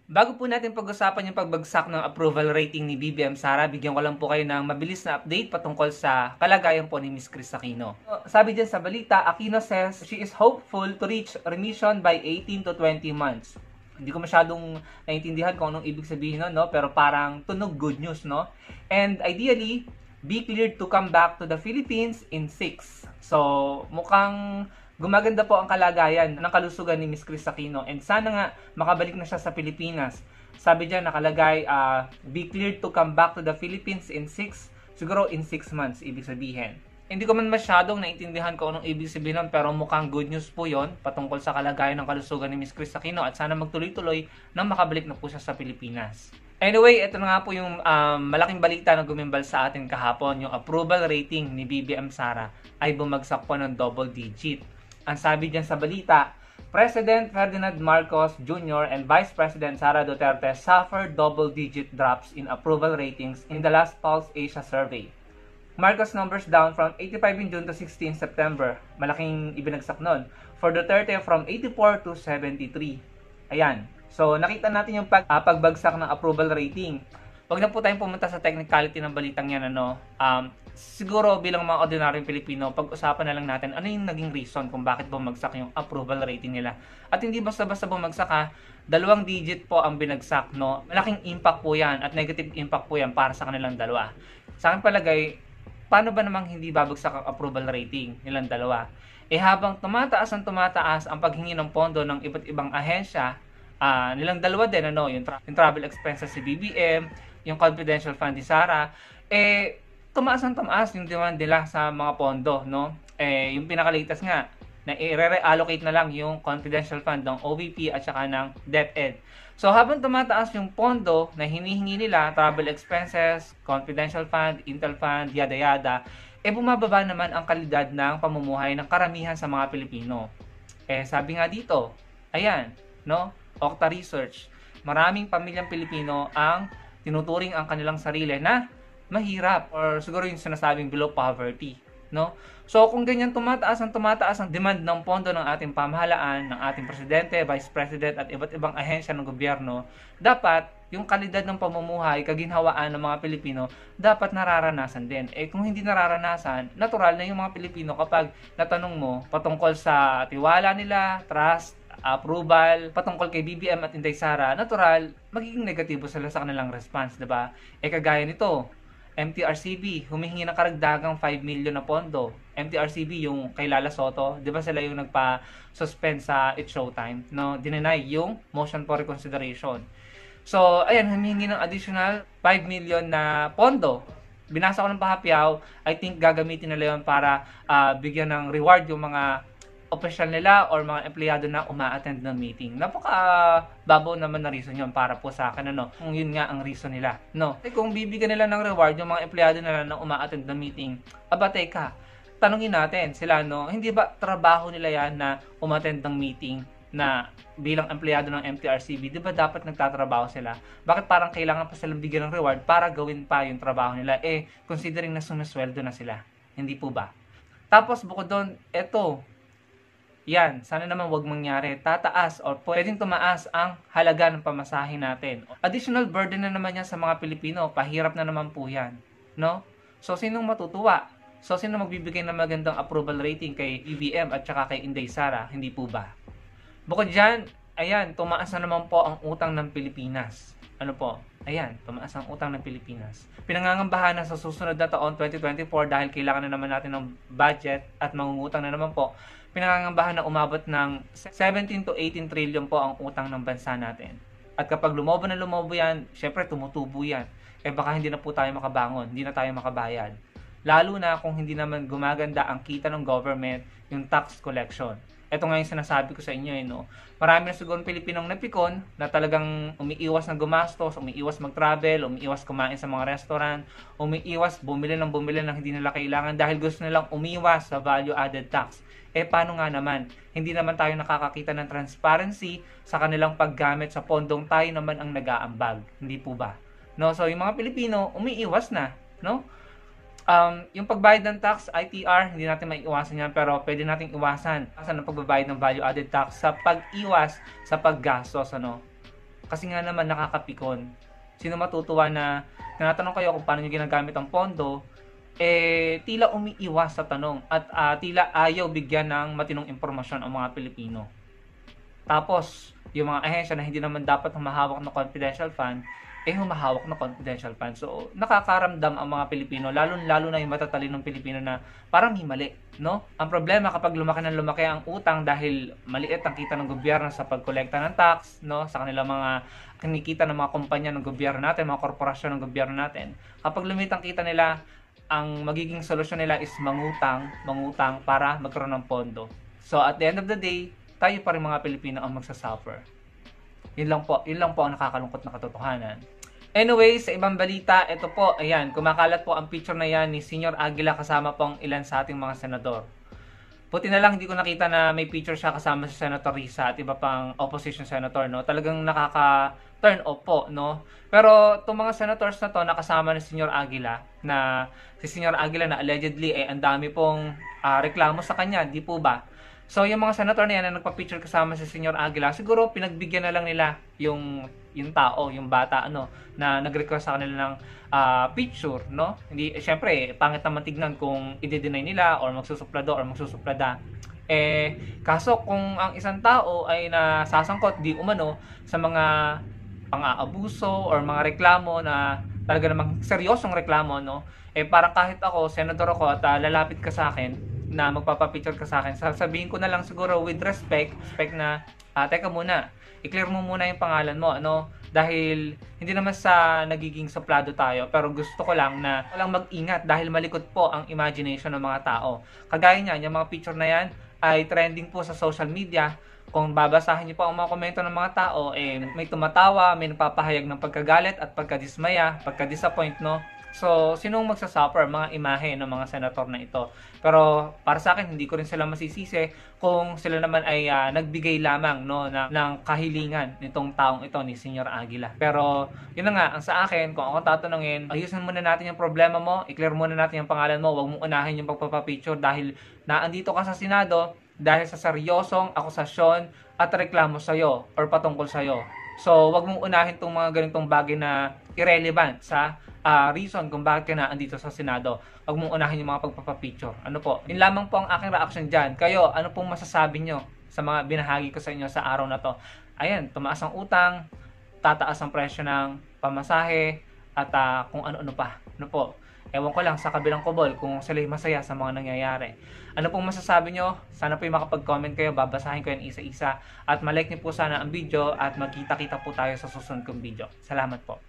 Bago po natin pag-usapan yung pagbagsak ng approval rating ni BBM Sara, bigyan ko lang po kayo ng mabilis na update patungkol sa kalagayan po ni Miss Chris Aquino. Sabi dyan sa balita, Aquino says she is hopeful to reach remission by 18 to 20 months. Hindi ko masyadong naiintindihan kung anong ibig sabihin nun, no? Pero parang tunog good news, no? And ideally, be cleared to come back to the Philippines in 6. So, mukhang gumaganda po ang kalagayan ng kalusugan ni Miss Chris Aquino and sana nga makabalik na siya sa Pilipinas. Sabi diyan nakalagay, be cleared to come back to the Philippines in 6, siguro in 6 months, ibig sabihin. Hindi ko man masyadong naintindihan kung anong ibig sabihin nun, pero mukhang good news po yon patungkol sa kalagayan ng kalusugan ni Miss Chris Aquino at sana magtuloy-tuloy nang makabalik na po siya sa Pilipinas. Anyway, ito na nga po yung malaking balita na gumimbal sa atin kahapon. Yung approval rating ni BBM Sara ay bumagsak po ng double digit. Ang sabi dyan sa balita, President Ferdinand Marcos Jr. and Vice President Sara Duterte suffered double-digit drops in approval ratings in the last Pulse Asia survey. Marcos numbers down from 85 in June to 60 in September. Malaking ibinagsak nun. For Duterte, from 84 to 73. Ayan. So, nakita natin yung pagbagsak ng approval rating. Huwag na po tayong pumunta sa technicality ng balitang yan, siguro bilang mga ordinaryong Pilipino, pag-usapan na lang natin ano yung naging reason kung bakit bumagsak yung approval rating nila. At hindi basta-basta bumagsak ha, 2 digit po ang binagsak, no? Malaking impact po yan at negative impact po yan para sa kanilang dalawa. Sa akin palagay, paano ba namang hindi babagsak ang approval rating nilang dalawa? Habang tumataas ang paghingi ng pondo ng iba't ibang ahensya, nilang dalawa din, yung travel expenses si BBM, yung confidential fund ni Sara, tumaas yung demand nila sa mga pondo, no? Yung pinaka-latest nga, na i-reallocate na lang yung confidential fund ng OVP at saka ng DepEd. So, habang tumataas yung pondo na hinihingi nila, travel expenses, confidential fund, Intel fund, yada-yada, bumababa naman ang kalidad ng pamumuhay ng karamihan sa mga Pilipino. Sabi nga dito, ayan, no? Okta Research, maraming pamilyang Pilipino ang tinuturing ang kanilang sarili na mahirap or siguro yung sinasabing below poverty, no? So kung ganyan tumataas ang demand ng pondo ng ating pamahalaan, ng ating presidente, vice president at iba't ibang ahensya ng gobyerno, dapat yung kalidad ng pamumuhay, kaginhawaan ng mga Pilipino, dapat nararanasan din. Kung hindi nararanasan, natural na yung mga Pilipino kapag natanong mo patungkol sa tiwala nila, trust, approval, patungkol kay BBM at Inday Sara, natural, magiging negatibo sila sa kanilang response, diba? Kagaya nito, MTRCB, humihingi ng karagdagang 5 million na pondo. MTRCB, yung kay Lala Soto, di ba sila yung nagpa-suspend sa It's Showtime, no? Dinenay yung motion for reconsideration. So, ayan, humihingi ng additional 5 million na pondo. Binasa ko ng pahapyaw, I think gagamitin nila yun para bigyan ng reward yung mga official nila or mga empleyado na uma-attend ng meeting. Napaka-babaw naman na reason yun para po sa akin, kung yun nga ang reason nila, no? Kung bibigyan nila ng reward yung mga empleyado nila na uma-attend ng meeting, teka, tanungin natin sila, no? Hindi ba trabaho nila yan na uma-attend ng meeting na bilang empleyado ng MTRCB? Di ba dapat nagtatrabaho sila? Bakit parang kailangan pa silang bigyan ng reward para gawin pa yung trabaho nila? Considering na sumisweldo na sila. Hindi po ba? Tapos bukod doon, yan, sana naman wag mangyari. Tataas or pwedeng tumaas ang halaga ng pamasahe natin. Additional burden na naman yan sa mga Pilipino. Pahirap na naman po yan, no? So, sinong matutuwa? So, sino magbibigay ng magandang approval rating kay BBM at saka kay Inday Sara? Hindi po ba? Bukod dyan, ayan, tumaas na naman po ang utang ng Pilipinas. Ayan, tumaas ang utang ng Pilipinas. Pinangangambahan na sa susunod na taon, 2024, dahil kailangan na naman natin ng budget at mangungutang na naman po, pinangangambahan na umabot ng 17 to 18 trillion po ang utang ng bansa natin. At kapag lumobo yan, syempre tumutubo yan. Baka hindi na po tayo makabangon, hindi na tayo makabayad. Lalo na kung hindi naman gumaganda ang kita ng government, yung tax collection. Ito nga yung sinasabi ko sa inyo, Marami na siguro Pilipinong napikon na talagang umiiwas na gumastos, umiiwas mag-travel, umiiwas kumain sa mga restaurant, umiiwas bumili ng hindi nila kailangan dahil gusto nilang umiwas sa value-added tax. Paano nga naman? Hindi naman tayo nakakakita ng transparency sa kanilang paggamit sa pondong tayo naman ang nag-aambag. Hindi po ba? No? So, yung mga Pilipino, umiiwas na, no? Yung pagbayad ng tax, ITR, hindi natin maiiwasan yan, pero pwede nating iwasan ang pagbabayad ng value-added tax sa pag-iwas sa paggastos, Kasi nga naman nakakapikon. Sino matutuwa na tinatanong kayo kung paano nyo ginagamit ang pondo, tila umiiwas sa tanong at tila ayaw bigyan ng matinong impormasyon ang mga Pilipino. Tapos, yung mga ahensya na hindi naman dapat humahawak ng confidential fund, humahawak ng confidential fund. So, nakakaramdam ang mga Pilipino, lalo na yung matatalinong Pilipino na parang may mali, no? Ang problema kapag lumaki ang utang dahil maliit ang kita ng gobyerno sa pagkolekta ng tax, no? Sa kanilang mga kinikita ng mga kumpanya ng gobyerno natin, mga korporasyon ng gobyerno natin. Kapag lumit ang kita nila, ang magiging solusyon nila is mangutang para magkaroon ng pondo. So, at the end of the day, tayo pa rin mga Pilipino ang magsasuffer. Yun lang po ang nakakalungkot na katotohanan. Anyway, sa ibang balita, ito po, ayan, kumakalat po ang picture na yan ni Senior Aguila kasama po ang ilan sa ating mga senador. Buti na lang hindi ko nakita na may picture siya kasama si Senator Risa at iba pang opposition senator, no? Talagang nakaka-turn off po, no? Pero itong mga senators na to nakasama ni Senior Aguila, na si Senior Aguila na allegedly ang dami pong reklamo sa kanya, di po ba? So, yung mga senator na yan na nagpa-picture kasama si Senior Aguila, siguro pinagbigyan na lang nila yung tao, yung bata, na nag-request sa kanila ng picture, no? Hindi, syempre, pangit naman tignan kung i-deny nila or magsusuplado or magsusuplada. Kaso kung ang isang tao ay nasasangkot di umano sa mga pang-aabuso or mga reklamo na talaga namang seryosong reklamo, no? Parang kahit ako, senador ako at lalapit ka sa akin, na magpapapicture ka sa akin, sasabihin ko na lang siguro with respect na, teka muna, i-clear mo muna yung pangalan mo, dahil hindi naman sa nagiging suplado tayo, pero gusto ko lang na walang mag-ingat dahil malikot po ang imagination ng mga tao. Kagaya niyan, yung mga picture na yan ay trending po sa social media. Kung babasahin niyo po ang mga komento ng mga tao, may tumatawa, may nagpapahayag ng pagkagalit at pagkadismaya, pagkadisappoint, no? So, sinong magsasuffer? Mga imahe ng mga senator na ito. Pero para sa akin, hindi ko rin sila masisisi kung sila naman ay nagbigay lamang, no, ng kahilingan nitong taong ito ni Senior Aguila. Pero yun na nga, ang sa akin, kung ako tatanungin, ayusin muna natin yung problema mo, i-clear muna natin yung pangalan mo, huwag mong unahin yung pagpapapicture dahil naandito ka sa Senado dahil sa seryosong akusasyon at reklamo sa'yo or patungkol sa'yo. So, wag mong unahin itong mga ganitong bagay na irrelevant sa reason kung bakit ka na andito sa Senado. Wag mong unahin yung mga pagpapapicture. Ano po? Yun lamang po ang aking reaction dyan. Kayo, ano pong masasabi nyo sa mga binahagi ko sa inyo sa araw na to? Ayan, tumaas ang utang, tataas ang presyo ng pamasahe, at kung ano-ano pa. Ano po? Ewan ko lang sa kabilang kubol kung sila'y masaya sa mga nangyayari. Ano pong masasabi nyo? Sana po yung makapag-comment kayo, babasahin ko yan isa-isa. At malike nyo po sana ang video at magkita-kita po tayo sa susunod kong video. Salamat po.